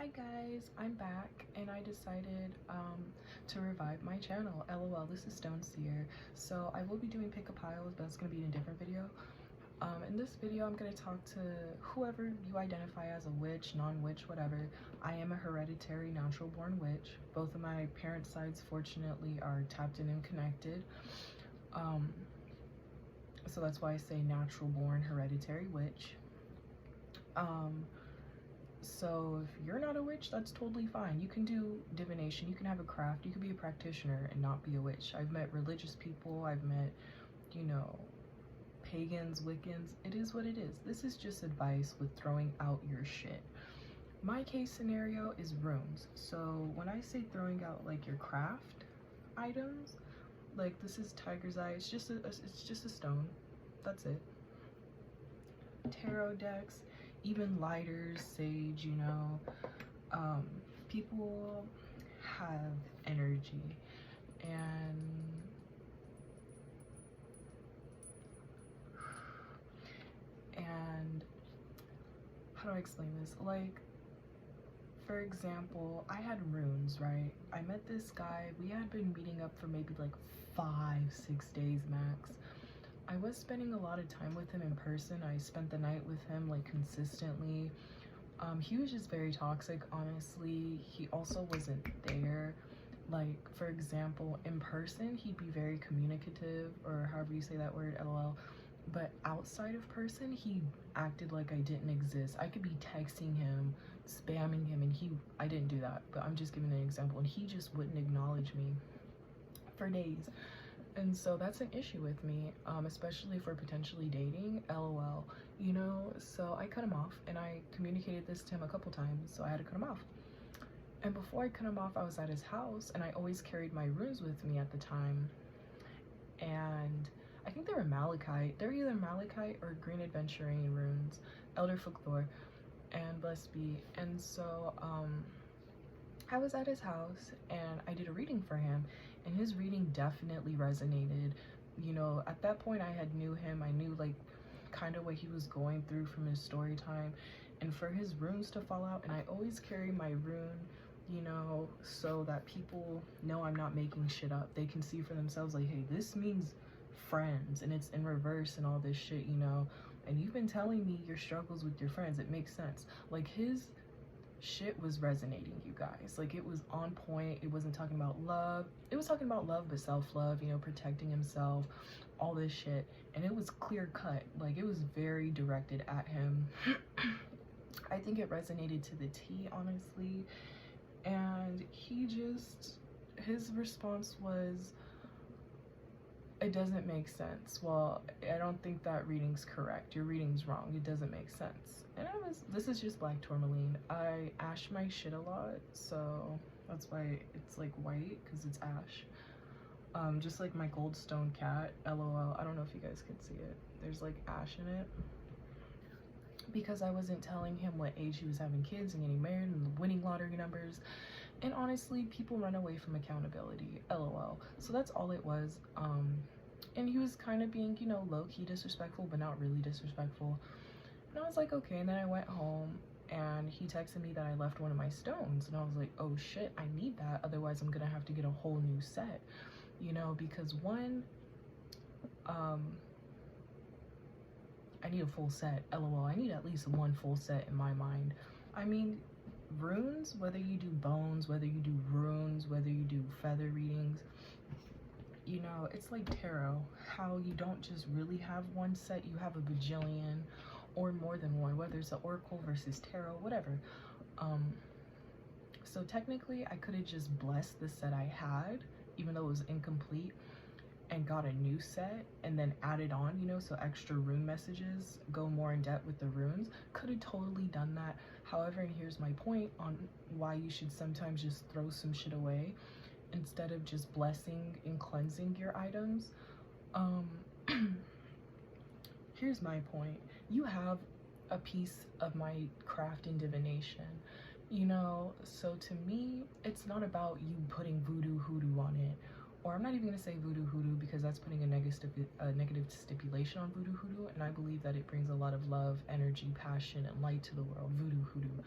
Hi guys, I'm back and I decided to revive my channel. LOL, this is Stone Seer. So I will be doing pick a piles, but it's going to be in a different video. In this video, I'm going to talk to whoever you identify as a witch, non-witch, whatever. I am a hereditary natural born witch. Both of my parents' sides, fortunately, are tapped in and connected. So that's why I say natural born hereditary witch. So if you're not a witch, that's totally fine. You can do divination, you can have a craft, you can be a practitioner and not be a witch. I've met religious people, I've met, you know, pagans, Wiccans. It is what it is. This is just advice with throwing out your shit. My case scenario is runes. So when I say throwing out like your craft items, like this is tiger's eye, it's just a stone. That's it. Tarot decks, even lighters, sage, you know, people have energy, and how do I explain this? Like, for example, I had runes, right? I met this guy, we had been meeting up for maybe like 5-6 days max. I was spending a lot of time with him in person. I spent the night with him like consistently. He was just very toxic, honestly. He also wasn't there. Like, for example, in person, he'd be very communicative, or however you say that word, LOL. But outside of person, he acted like I didn't exist. I could be texting him, spamming him, and I didn't do that, but I'm just giving an example, and he just wouldn't acknowledge me for days. And so that's an issue with me, especially for potentially dating, LOL, you know? So I cut him off, and I communicated this to him a couple times, so I had to cut him off. And before I cut him off, I was at his house, and I always carried my runes with me at the time. And I think they were malachite. They're either malachite or green adventuring runes, elder folklore, and blessed be. And so I was at his house, and I did a reading for him, and his reading definitely resonated. You know, at that point I had knew him. I knew like kind of what he was going through from his story time, and for his runes to fall out, and I always carry my rune, you know, so that people know I'm not making shit up. They can see for themselves like, hey, this means friends, and it's in reverse and all this shit, you know, and you've been telling me your struggles with your friends. It makes sense. Like, his shit was resonating, you guys. Like, it was on point. It wasn't talking about love. It was talking about love, but self-love, you know, protecting himself, all this shit. And it was clear cut. Like, it was very directed at him. I think it resonated to the T, honestly. And his response was, it doesn't make sense. Well, I don't think that reading's correct. Your reading's wrong. It doesn't make sense. And this is just black tourmaline. I ash my shit a lot, so that's why it's like white, because it's ash. Just like my goldstone cat, LOL. I don't know if you guys can see it. There's like ash in it. Because I wasn't telling him what age he was having kids and getting married and the winning lottery numbers. And honestly, people run away from accountability, LOL. So that's all it was. And he was kind of being, you know, low-key disrespectful, but not really disrespectful. And I was like, okay. And then I went home, and he texted me that I left one of my stones. And I was like, oh shit, I need that. Otherwise, I'm gonna have to get a whole new set, you know, because one, I need a full set, LOL. I need at least one full set in my mind. I mean, runes, whether you do bones, whether you do runes, whether you do feather readings, you know, it's like tarot, how you don't just really have one set, you have a bajillion or more than one, whether it's an oracle versus tarot, whatever. So technically I could have just blessed the set I had, even though it was incomplete, and got a new set and then added on, you know, so extra rune messages go more in depth with the runes. Could have totally done that. However, and here's my point on why you should sometimes just throw some shit away instead of just blessing and cleansing your items. Here's my point. You have a piece of my craft in divination, you know, so to me it's not about you putting voodoo hoodoo on it. Or I'm not even going to say voodoo hoodoo, because that's putting a negative stipulation on voodoo hoodoo, and I believe that it brings a lot of love, energy, passion, and light to the world, voodoo hoodoo.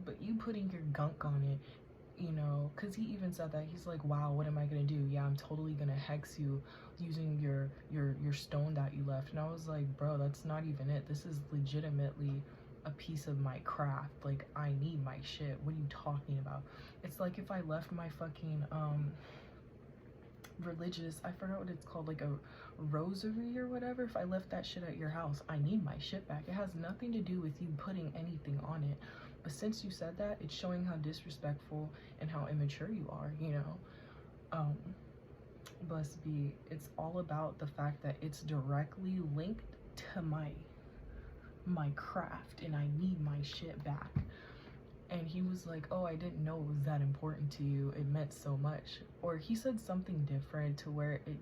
but you putting your gunk on it, you know, because he even said that. He's like, wow, what am I gonna do? Yeah, I'm totally gonna hex you using your stone that you left. And I was like, bro, that's not even it. This is legitimately a piece of my craft. Like, I need my shit. What are you talking about? It's like if I left my fucking religious, I forgot what it's called, like a rosary or whatever. If I left that shit at your house, I need my shit back. It has nothing to do with you putting anything on it. But since you said that, it's showing how disrespectful and how immature you are, you know. Blessed be, it's all about the fact that it's directly linked to my craft, and I need my shit back. And he was like, oh, I didn't know it was that important to you, it meant so much. Or he said something different to where it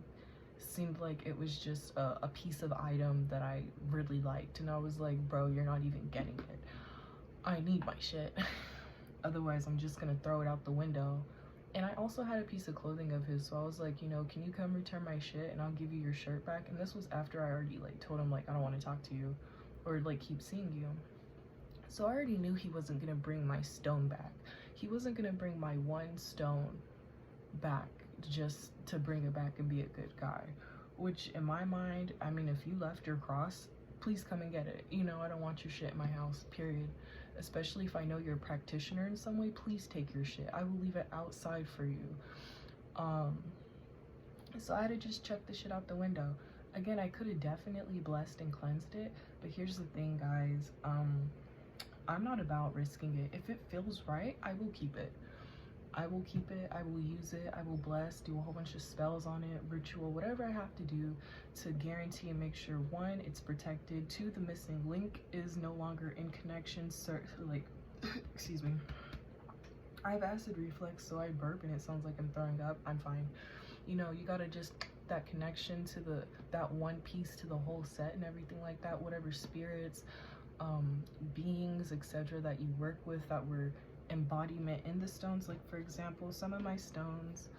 seemed like it was just a piece of item that I really liked. And I was like, bro, you're not even getting it. I need my shit. Otherwise, I'm just gonna throw it out the window. And I also had a piece of clothing of his, so I was like, you know, can you come return my shit and I'll give you your shirt back? And this was after I already like told him like I don't want to talk to you or like keep seeing you. So I already knew he wasn't gonna bring my stone back. He wasn't gonna bring my one stone back just to bring it back and be a good guy. Which in my mind, I mean, if you left your cross, please come and get it. You know, I don't want your shit in my house, period. Especially if I know you're a practitioner in some way, please take your shit. I will leave it outside for you. So I had to just chuck the shit out the window. Again, I could have definitely blessed and cleansed it, but here's the thing, guys. I'm not about risking it. If it feels right, I will keep it. I will keep it, I will use it, I will bless, do a whole bunch of spells on it, ritual, whatever I have to do to guarantee and make sure, one, it's protected, two, the missing link is no longer in connection, like, excuse me. I have acid reflux, so I burp and it sounds like I'm throwing up. I'm fine. You know, you gotta just, that connection to that one piece to the whole set and everything like that, whatever spirits, beings, etc. that you work with that were embodiment in the stones. Like, for example, some of my stones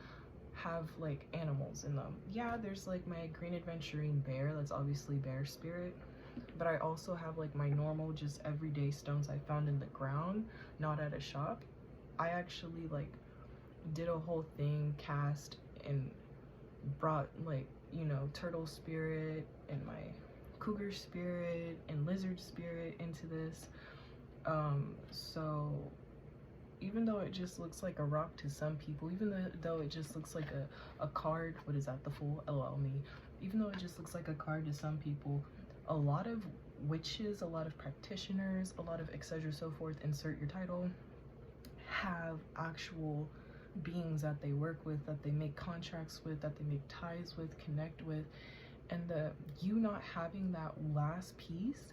have like animals in them. Yeah, there's like my green adventuring bear, that's obviously bear spirit, but I also have like my normal just everyday stones I found in the ground, not at a shop. I actually like did a whole thing, cast and brought like, you know, turtle spirit and my cougar spirit and lizard spirit into this. So even though it just looks like a rock to some people, even though it just looks like a card, what is that, the Fool, lol me, even though it just looks like a card to some people, a lot of witches, a lot of practitioners, a lot of etc. so forth, insert your title, have actual beings that they work with, that they make contracts with, that they make ties with, connect with, and you not having that last piece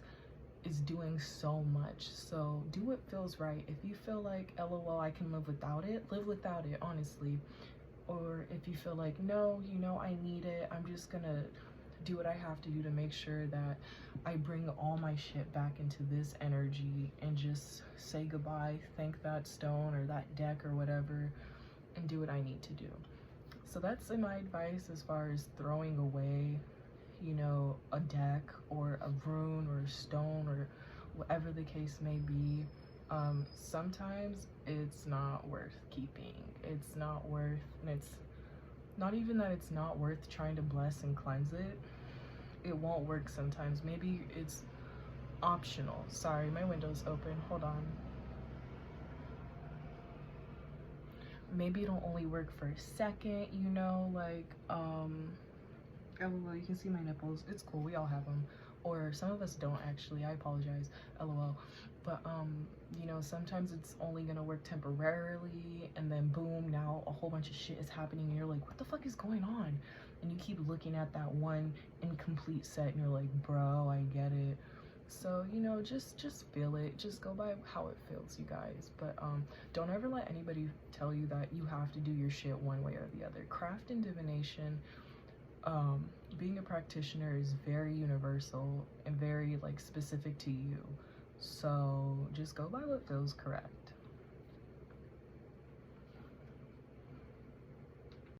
is doing so much. So do what feels right. If you feel like lol I can live without it, live without it, honestly. Or if you feel like no, you know, I need it, I'm just gonna do what I have to do to make sure that I bring all my shit back into this energy and just say goodbye, thank that stone or that deck or whatever, and do what I need to do. So that's my advice as far as throwing away, you know, a deck or a rune or a stone or whatever the case may be. Sometimes it's not worth keeping. It's not worth, and it's not even that it's not worth trying to bless and cleanse it. It won't work sometimes. Maybe it's optional. Sorry, my window's open. Hold on. Maybe it'll only work for a second, you know, like, oh, well, you can see my nipples. It's cool. We all have them. Or some of us don't, actually. I apologize. LOL. But, you know, sometimes it's only gonna work temporarily, and then boom, now a whole bunch of shit is happening, and you're like, what the fuck is going on? And you keep looking at that one incomplete set, and you're like, bro, I get it. So, you know, just feel it. Just go by how it feels, you guys. But don't ever let anybody tell you that you have to do your shit one way or the other. Craft and divination, being a practitioner is very universal and very like specific to you. So just go by what feels correct.